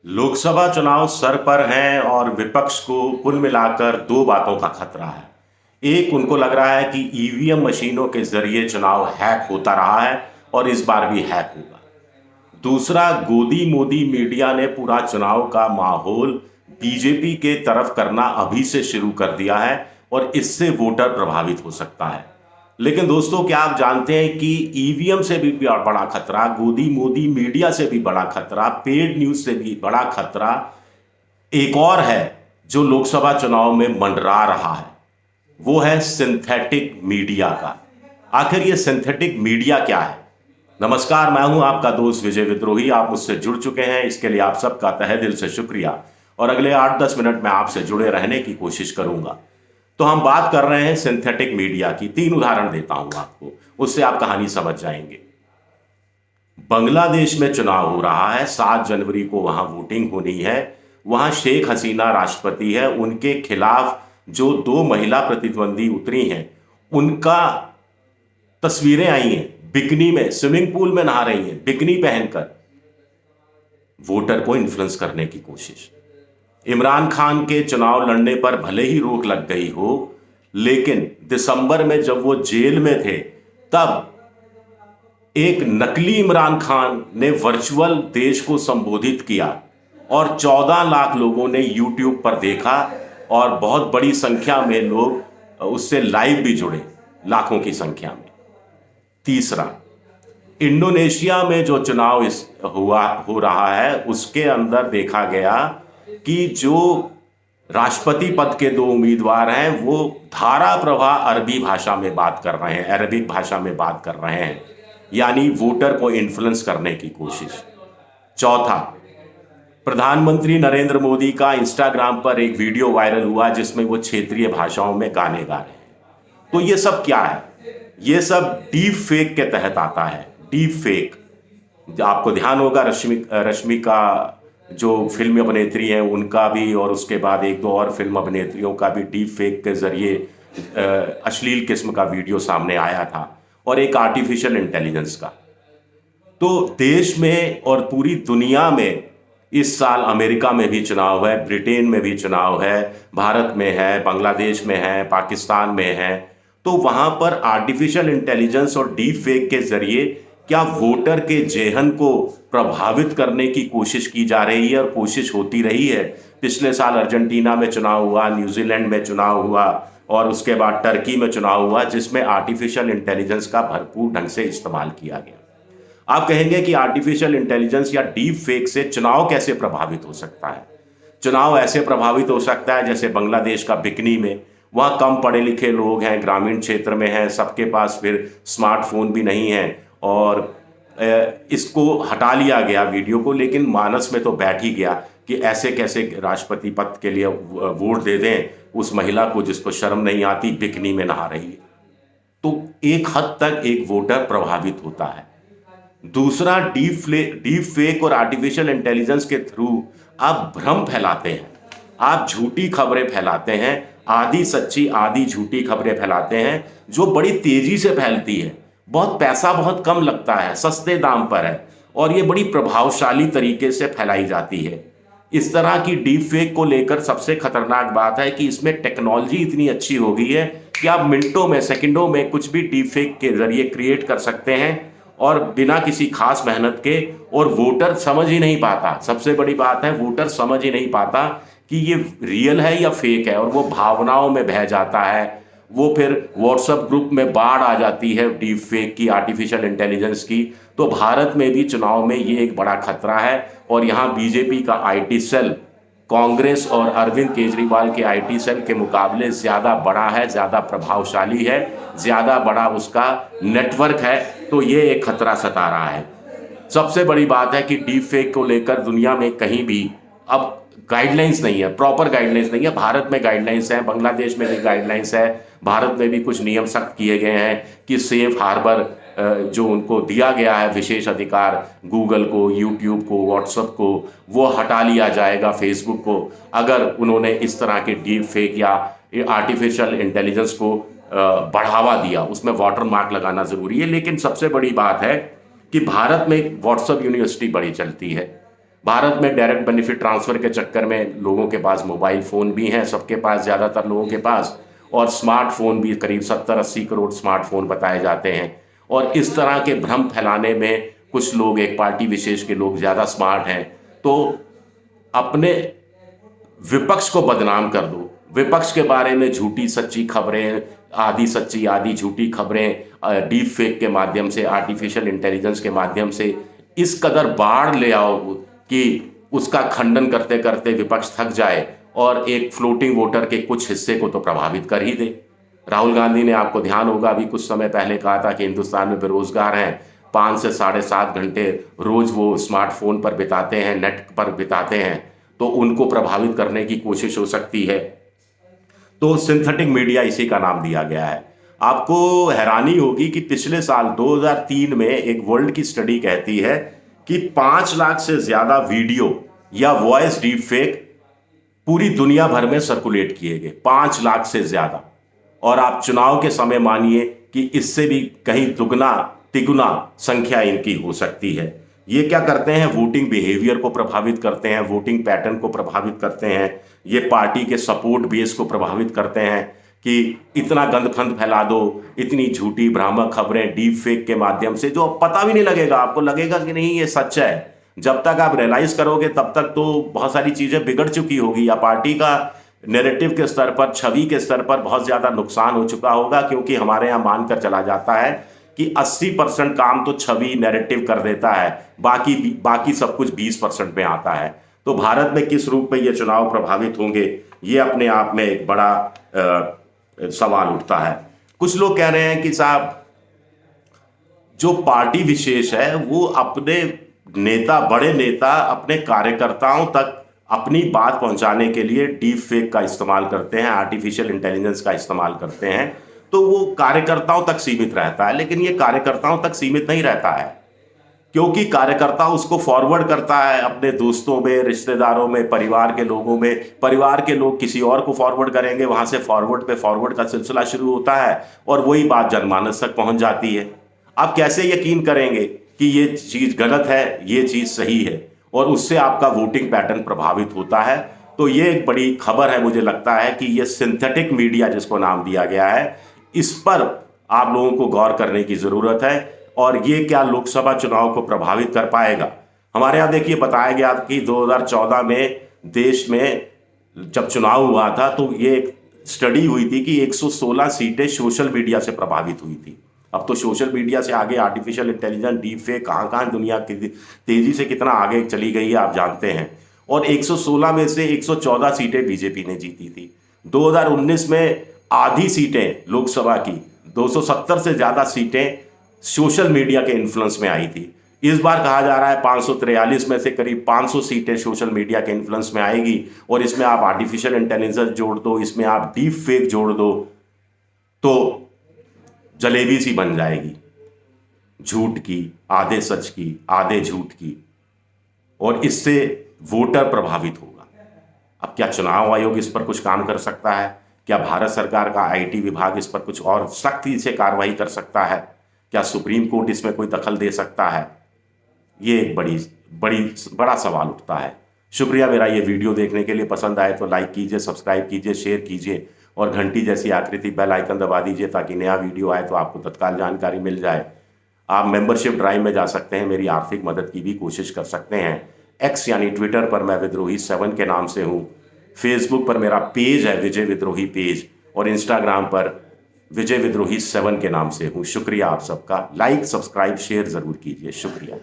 लोकसभा चुनाव सर पर हैं और विपक्ष को कुल मिलाकर दो बातों का खतरा है। एक, उनको लग रहा है कि ईवीएम मशीनों के जरिए चुनाव हैक होता रहा है और इस बार भी हैक होगा। दूसरा, गोदी मोदी मीडिया ने पूरा चुनाव का माहौल बीजेपी के तरफ करना अभी से शुरू कर दिया है और इससे वोटर प्रभावित हो सकता है। लेकिन दोस्तों, क्या आप जानते हैं कि ईवीएम से भी बड़ा खतरा, गोदी मोदी मीडिया से भी बड़ा खतरा, पेड न्यूज से भी बड़ा खतरा एक और है जो लोकसभा चुनाव में मंडरा रहा है। वो है सिंथेटिक मीडिया का। आखिर ये सिंथेटिक मीडिया क्या है? नमस्कार, मैं हूं आपका दोस्त विजय विद्रोही। आप मुझसे जुड़ चुके हैं, इसके लिए आप सबका तहे दिल से शुक्रिया। और अगले 8-10 मिनट में आपसे जुड़े रहने की कोशिश करूंगा। तो हम बात कर रहे हैं सिंथेटिक मीडिया की। 3 उदाहरण देता हूं आपको, उससे आप कहानी समझ जाएंगे। बांग्लादेश में चुनाव हो रहा है, 7 जनवरी को वहां वोटिंग होनी है। वहां शेख हसीना राष्ट्रपति है, उनके खिलाफ जो 2 महिला प्रतिद्वंदी उतरी हैं, उनका तस्वीरें आई हैं बिकनी में, स्विमिंग पूल में नहा रही हैं बिकनी पहनकर। वोटर को इन्फ्लुएंस करने की कोशिश। इमरान खान के चुनाव लड़ने पर भले ही रोक लग गई हो, लेकिन दिसंबर में जब वो जेल में थे, तब एक नकली इमरान खान ने वर्चुअल देश को संबोधित किया और 14 लाख लोगों ने यूट्यूब पर देखा और बहुत बड़ी संख्या में लोग उससे लाइव भी जुड़े, लाखों की संख्या में। तीसरा, इंडोनेशिया में जो चुनाव हो रहा है, उसके अंदर देखा गया कि जो राष्ट्रपति पद के 2 उम्मीदवार हैं, वो धारा प्रवाह अरबी भाषा में बात कर रहे हैं, अरबिक भाषा में बात कर रहे हैं, यानी वोटर को इन्फ्लुएंस करने की कोशिश। चौथा, प्रधानमंत्री नरेंद्र मोदी का इंस्टाग्राम पर एक वीडियो वायरल हुआ जिसमें वो क्षेत्रीय भाषाओं में गाने गा रहे हैं। तो ये सब क्या है? ये सब डीप फेक के तहत आता है। डीप फेक, आपको ध्यान होगा रश्मिका जो फिल्म अभिनेत्री हैं उनका भी, और उसके बाद 1-2 और फिल्म अभिनेत्रियों का भी डीप फेक के जरिए अश्लील किस्म का वीडियो सामने आया था, और एक आर्टिफिशियल इंटेलिजेंस का। तो देश में और पूरी दुनिया में इस साल अमेरिका में भी चुनाव है, ब्रिटेन में भी चुनाव है, भारत में है, बांग्लादेश में है, पाकिस्तान में है। तो वहां पर आर्टिफिशियल इंटेलिजेंस और डीप फेक के जरिए क्या वोटर के जेहन को प्रभावित करने की कोशिश की जा रही है और कोशिश होती रही है। पिछले साल अर्जेंटीना में चुनाव हुआ, न्यूजीलैंड में चुनाव हुआ और उसके बाद टर्की में चुनाव हुआ, जिसमें आर्टिफिशियल इंटेलिजेंस का भरपूर ढंग से इस्तेमाल किया गया। आप कहेंगे कि आर्टिफिशियल इंटेलिजेंस या डीप फेक से चुनाव कैसे प्रभावित हो सकता है? चुनाव ऐसे प्रभावित हो सकता है जैसे बांग्लादेश का बिकनी में। वहाँ कम पढ़े लिखे लोग हैं, ग्रामीण क्षेत्र में हैं, सबके पास फिर स्मार्टफोन भी नहीं है, और इसको हटा लिया गया वीडियो को, लेकिन मानस में तो बैठ ही गया कि ऐसे कैसे राष्ट्रपति पद के लिए वोट दे दें उस महिला को जिसको शर्म नहीं आती, बिकनी में नहा रही है। तो एक हद तक एक वोटर प्रभावित होता है। दूसरा, डीप फेक और आर्टिफिशियल इंटेलिजेंस के थ्रू आप भ्रम फैलाते हैं, आप झूठी खबरें फैलाते हैं, आधी सच्ची आधी झूठी खबरें फैलाते हैं, जो बड़ी तेजी से फैलती है। बहुत पैसा बहुत कम लगता है, सस्ते दाम पर है, और ये बड़ी प्रभावशाली तरीके से फैलाई जाती है। इस तरह की डीप फेक को लेकर सबसे खतरनाक बात है कि इसमें टेक्नोलॉजी इतनी अच्छी हो गई है कि आप मिनटों में, सेकंडों में कुछ भी डीप फेक के जरिए क्रिएट कर सकते हैं, और बिना किसी खास मेहनत के, और वोटर समझ ही नहीं पाता। सबसे बड़ी बात है, वोटर समझ ही नहीं पाता कि ये रियल है या फेक है, और वो भावनाओं में बह जाता है। वो फिर व्हाट्सएप ग्रुप में बाढ़ आ जाती है डीप फेक की, आर्टिफिशियल इंटेलिजेंस की। तो भारत में भी चुनाव में ये एक बड़ा खतरा है, और यहाँ बीजेपी का आईटी सेल कांग्रेस और अरविंद केजरीवाल के आईटी सेल के मुकाबले ज़्यादा बड़ा है, ज़्यादा प्रभावशाली है, ज़्यादा बड़ा उसका नेटवर्क है। तो ये एक खतरा सता रहा है। सबसे बड़ी बात है कि डीप फेक को लेकर दुनिया में कहीं भी अब गाइडलाइंस नहीं है, प्रॉपर गाइडलाइंस नहीं है। भारत में गाइडलाइंस है, बांग्लादेश में भी गाइडलाइंस है, भारत में भी कुछ नियम सख्त किए गए हैं कि सेफ हार्बर जो उनको दिया गया है विशेष अधिकार, गूगल को, यूट्यूब को, व्हाट्सएप को, वो हटा लिया जाएगा, फेसबुक को, अगर उन्होंने इस तरह के डीप फेक या आर्टिफिशियल इंटेलिजेंस को बढ़ावा दिया। उसमें वाटर मार्क लगाना ज़रूरी है। लेकिन सबसे बड़ी बात है कि भारत में व्हाट्सएप यूनिवर्सिटी बड़ी चलती है, भारत में डायरेक्ट बेनिफिट ट्रांसफर के चक्कर में लोगों के पास मोबाइल फ़ोन भी हैं, सबके पास, ज़्यादातर लोगों के पास, और स्मार्टफोन भी करीब 70-80 करोड़ स्मार्टफोन बताए जाते हैं। और इस तरह के भ्रम फैलाने में कुछ लोग, एक पार्टी विशेष के लोग ज़्यादा स्मार्ट हैं, तो अपने विपक्ष को बदनाम कर दो, विपक्ष के बारे में झूठी सच्ची खबरें, आधी सच्ची आधी झूठी खबरें डीप फेक के माध्यम से, आर्टिफिशियल इंटेलिजेंस के माध्यम से इस कदर बाढ़ ले आओ कि उसका खंडन करते करते विपक्ष थक जाए और एक फ्लोटिंग वोटर के कुछ हिस्से को तो प्रभावित कर ही दे। राहुल गांधी ने, आपको ध्यान होगा, अभी कुछ समय पहले कहा था कि हिंदुस्तान में बेरोजगार हैं, 5 से 7.5 घंटे रोज वो स्मार्टफोन पर बिताते हैं, नेट पर बिताते हैं, तो उनको प्रभावित करने की कोशिश हो सकती है। तो सिंथेटिक मीडिया इसी का नाम दिया गया है। आपको हैरानी होगी कि पिछले साल 2003 में एक वर्ल्ड की स्टडी कहती है कि 5 लाख से ज्यादा वीडियो या वॉइस डीप फेक पूरी दुनिया भर में सर्कुलेट किए गए, 5 लाख से ज्यादा। और आप चुनाव के समय मानिए कि इससे भी कहीं दुगना तिगुना संख्या इनकी हो सकती है। ये क्या करते हैं, वोटिंग बिहेवियर को प्रभावित करते हैं, वोटिंग पैटर्न को प्रभावित करते हैं, ये पार्टी के सपोर्ट बेस को प्रभावित करते हैं कि इतना गंदफंद फैला दो, इतनी झूठी भ्रामक खबरें डीप फेक के माध्यम से, जो पता भी नहीं लगेगा, आपको लगेगा कि नहीं ये सच है। जब तक आप रियलाइज करोगे तब तक तो बहुत सारी चीजें बिगड़ चुकी होगी, या पार्टी का नैरेटिव के स्तर पर, छवि के स्तर पर बहुत ज्यादा नुकसान हो चुका होगा। क्योंकि हमारे यहाँ मानकर चला जाता है कि 80% काम तो छवि नैरेटिव कर देता है, बाकी सब कुछ 20% में आता है। तो भारत में किस रूप में ये चुनाव प्रभावित होंगे, ये अपने आप में एक बड़ा सवाल उठता है। कुछ लोग कह रहे हैं कि साहब, जो पार्टी विशेष है वो अपने नेता, बड़े नेता अपने कार्यकर्ताओं तक अपनी बात पहुंचाने के लिए डीप फेक का इस्तेमाल करते हैं, आर्टिफिशियल इंटेलिजेंस का इस्तेमाल करते हैं, तो वो कार्यकर्ताओं तक सीमित रहता है। लेकिन ये कार्यकर्ताओं तक सीमित नहीं रहता है, क्योंकि कार्यकर्ता उसको फॉरवर्ड करता है अपने दोस्तों में, रिश्तेदारों में, परिवार के लोगों में, परिवार के लोग किसी और को फॉरवर्ड करेंगे, वहां से फॉरवर्ड पे फॉरवर्ड का सिलसिला शुरू होता है और वही बात जनमानस तक पहुंच जाती है। आप कैसे यकीन करेंगे कि ये चीज गलत है, ये चीज सही है, और उससे आपका वोटिंग पैटर्न प्रभावित होता है। तो ये एक बड़ी खबर है, मुझे लगता है कि ये सिंथेटिक मीडिया जिसको नाम दिया गया है, इस पर आप लोगों को गौर करने की जरूरत है। और ये क्या लोकसभा चुनाव को प्रभावित कर पाएगा? हमारे यहाँ देखिए बताया गया कि 2014 में देश में जब चुनाव हुआ था तो ये एक स्टडी हुई थी कि 116 सीटें सोशल मीडिया से प्रभावित हुई थी। अब तो सोशल मीडिया से आगे आर्टिफिशियल इंटेलिजेंस, डीप फेक, कहाँ कहाँ दुनिया तेजी से कितना आगे चली गई है आप जानते हैं। और 116 में से 114 सीटें बीजेपी ने जीती थी। 2019 में आधी सीटें लोकसभा की, 270 से ज्यादा सीटें सोशल मीडिया के इन्फ्लुएंस में आई थी। इस बार कहा जा रहा है 543 में से करीब 500 सीटें सोशल मीडिया के इन्फ्लुएंस में आएगी, और इसमें आप आर्टिफिशियल इंटेलिजेंस जोड़ दो, इसमें आप डीप फेक जोड़ दो, तो जलेबी सी बन जाएगी, झूठ की, आधे सच की, आधे झूठ की, और इससे वोटर प्रभावित होगा। अब क्या चुनाव आयोग इस पर कुछ काम कर सकता है? क्या भारत सरकार का आईटी विभाग इस पर कुछ और सख्ती से कार्रवाई कर सकता है? क्या सुप्रीम कोर्ट इसमें कोई दखल दे सकता है? ये एक बड़ा सवाल उठता है। शुक्रिया मेरा ये वीडियो देखने के लिए। पसंद आए तो लाइक कीजिए, सब्सक्राइब कीजिए, शेयर कीजिए, और घंटी जैसी आकृति बेल आइकन दबा दीजिए ताकि नया वीडियो आए तो आपको तत्काल जानकारी मिल जाए। आप मेंबरशिप ड्राइव में जा सकते हैं, मेरी आर्थिक मदद की भी कोशिश कर सकते हैं। एक्स यानी ट्विटर पर मैं विद्रोही 7 के नाम से हूँ, फेसबुक पर मेरा पेज है विजय विद्रोही पेज, और इंस्टाग्राम पर विजय विद्रोही 7 के नाम से हूँ। शुक्रिया आप सबका। लाइक, सब्सक्राइब, शेयर जरूर कीजिए। शुक्रिया।